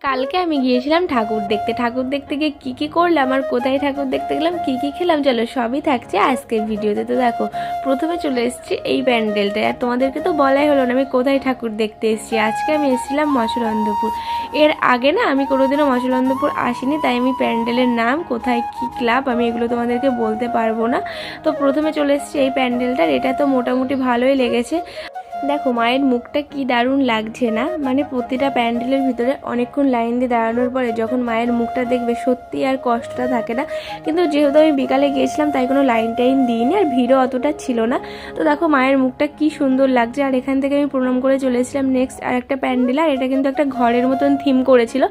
কালকে আমি গিয়েছিলাম ঠাকুর দেখতে। ঠাকুর দেখতে গিয়ে কী কী করলাম আর কোথায় ঠাকুর দেখতে গেলাম, কী কী খেলাম, চলো সবই থাকছে আজকের ভিডিওতে। তো দেখো, প্রথমে চলে এসেছি এই প্যান্ডেলটায়। আর তোমাদেরকে তো বলাই হলো না আমি কোথায় ঠাকুর দেখতে এসেছি। আজকে আমি এসেছিলাম মছলন্দপুর। এর আগে না আমি কোনোদিনও মছলন্দপুর আসিনি, তাই আমি প্যান্ডেলের নাম, কোথায় কী ক্লাব, আমি এগুলো তোমাদেরকে বলতে পারবো না। তো প্রথমে চলে এসেছি এই প্যান্ডেলটার। এটা তো মোটামুটি ভালোই লেগেছে। দেখো মায়ের মুখটা কি দারুণ লাগছে না, মানে প্রতিটা প্যান্ডেলের ভিতরে অনেকক্ষণ লাইন দিয়ে দাঁড়ানোর পরে যখন মায়ের মুখটা দেখবে সত্যি আর কষ্টটা থাকে না। কিন্তু যেহেতু আমি বিকালে গিয়েছিলাম তাই কোনো লাইন টাইন দিইনি, আর ভিড়ও অতটা ছিল না। তো দেখো মায়ের মুখটা কি সুন্দর লাগছে। আর এখান থেকে আমি প্রণাম করে চলে এসেছিলাম নেক্সট আর একটা প্যান্ডেল। আর এটা কিন্তু একটা ঘরের মতন থিম করেছিল,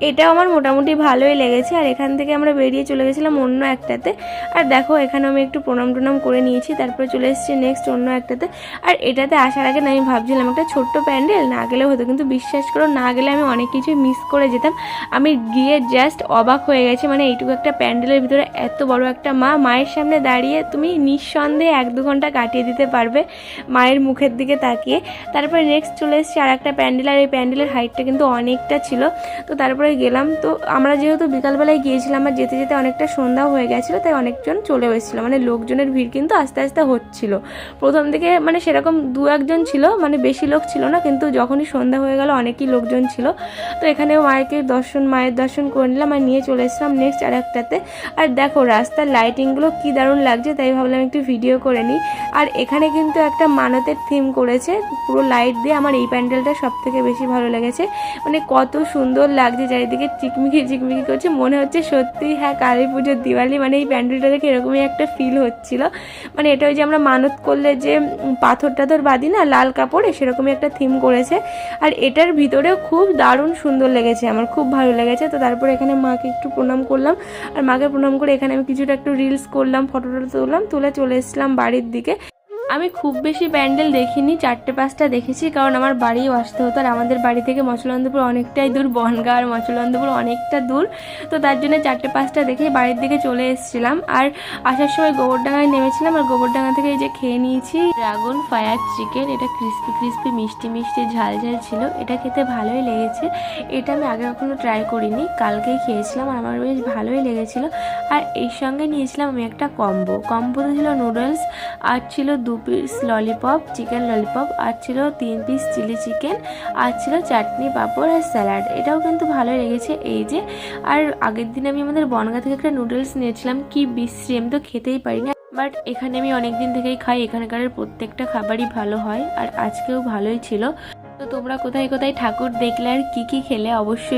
এটাও আমার মোটামুটি ভালোই লেগেছে। আর এখান থেকে আমরা বেরিয়ে চলে গেছিলাম অন্য একটাতে। আর দেখো এখানে আমি একটু প্রণাম টনাম করে নিয়েছি, তারপরে চলে এসেছি নেক্সট অন্য একটাতে। আর এটাতে আসার আগে না আমি ভাবছিলাম একটা ছোট্ট প্যান্ডেল না গেলেও হতো, কিন্তু বিশ্বাস করো না গেলে আমি অনেক কিছু মিস করে যেতাম। আমি গিয়ে জাস্ট অবাক হয়ে গেছি, মানে এইটুকু একটা প্যান্ডেলের ভিতরে এত বড় একটা মায়ের সামনে দাঁড়িয়ে তুমি নিঃসন্দেহে 1-2 ঘন্টা কাটিয়ে দিতে পারবে মায়ের মুখের দিকে তাকিয়ে। তারপরে নেক্সট চলে এসেছি আর একটা প্যান্ডেল। আর এই প্যান্ডেলের হাইটটা কিন্তু অনেকটা ছিল। তো তারপরে গেলাম, তো আমরা যেহেতু বিকালবেলায় গিয়েছিলাম আর যেতে যেতে অনেকটা সন্ধ্যাও হয়ে গেছিলো, তাই অনেকজন চলে এসেছিলো, মানে লোকজনের ভিড় কিন্তু আস্তে আস্তে হচ্ছিল। প্রথম দিকে মানে সেরকম 2-1 জন ছিল, মানে বেশি লোক ছিল না, কিন্তু যখনই সন্ধ্যা হয়ে গেল অনেকই লোকজন ছিল। তো এখানেও মায়ের দর্শন করে নিলাম আর নিয়ে চলে এসেছিলাম নেক্সট আর একটাতে। আর দেখো রাস্তার লাইটিংগুলো কি দারুণ লাগছে, তাই ভাবলাম একটু ভিডিও করে নিই। আর এখানে কিন্তু একটা মানতের থিম করেছে পুরো লাইট দিয়ে। আমার এই প্যান্ডেলটা সব থেকে বেশি ভালো লেগেছে, মানে কত সুন্দর লাগছে, চারিদিকে চিকমিকি চিকমিকি করছে, মনে হচ্ছে সত্যি হ্যাঁ কালী পুজোর দিওয়ালি। মানে এই প্যান্ডেলটা দেখে এরকমই একটা ফিল হচ্ছিল, মানে এটা ওই যে আমরা মানত করলে যে পাথর টাথর বাঁধি না লাল কাপড়ে, সেরকমই একটা থিম করেছে। আর এটার ভিতরেও খুব দারুণ সুন্দর লেগেছে, আমার খুব ভালো লেগেছে। তো তারপরে এখানে মাকে একটু প্রণাম করলাম, আর মাকে প্রণাম করে এখানে আমি কিছুটা একটু রিলস করলাম, ফটো তুললাম, তুলে চলে এসেছিলাম বাড়ির দিকে। আমি খুব বেশি প্যান্ডেল দেখিনি, 4-5টা দেখেছি, কারণ আমার বাড়িও আসতে হতো। আর আমাদের বাড়ি থেকে মছলন্দপুর অনেকটাই দূর, বনগাঁ আর মছলন্দপুর অনেকটা দূর। তো তার জন্য 4-5টা দেখে বাড়ির দিকে চলে এসেছিলাম। আর আসার সময় গোবরডাঙ্গায় নেমেছিলাম, আর গোবরডাঙ্গা থেকে এই যে খেয়ে নিয়েছি ড্রাগন ফায়ার চিকেন। এটা ক্রিস্পি ক্রিস্পি মিষ্টি মিষ্টি ঝাল ঝাল ছিল, এটা খেতে ভালোই লেগেছে। এটা আমি আগে কখনো ট্রাই করিনি, কালকেই খেয়েছিলাম আর আমার বেশ ভালোই লেগেছিলো। আর এই সঙ্গে নিয়েছিলাম আমি একটা কম্বোতে ছিল নুডলস, আর ছিল 2 পিস ললিপপ, চিকেন ললিপপ, আর ছিল 3 পিস চিলি চিকেন, আর ছিল চাটনি পাঁপড় আর স্যালাড। এটাও কিন্তু ভালোই লেগেছে এই যে। আর আগের দিন আমি আমাদের বনগাঁ থেকে একটা নুডলস নিয়েছিলাম, কি বিশ্রী, আমি তো খেতেই পারি না, বাট এখানে আমি অনেক দিন থেকেই খাই, এখানকার প্রত্যেকটা খাবারই ভালো হয়। আর আজকেও ভালোই ছিল। তো তোমরা কোথায় কোথায় ঠাকুর দেখলে আর কি কি খেলে অবশ্যই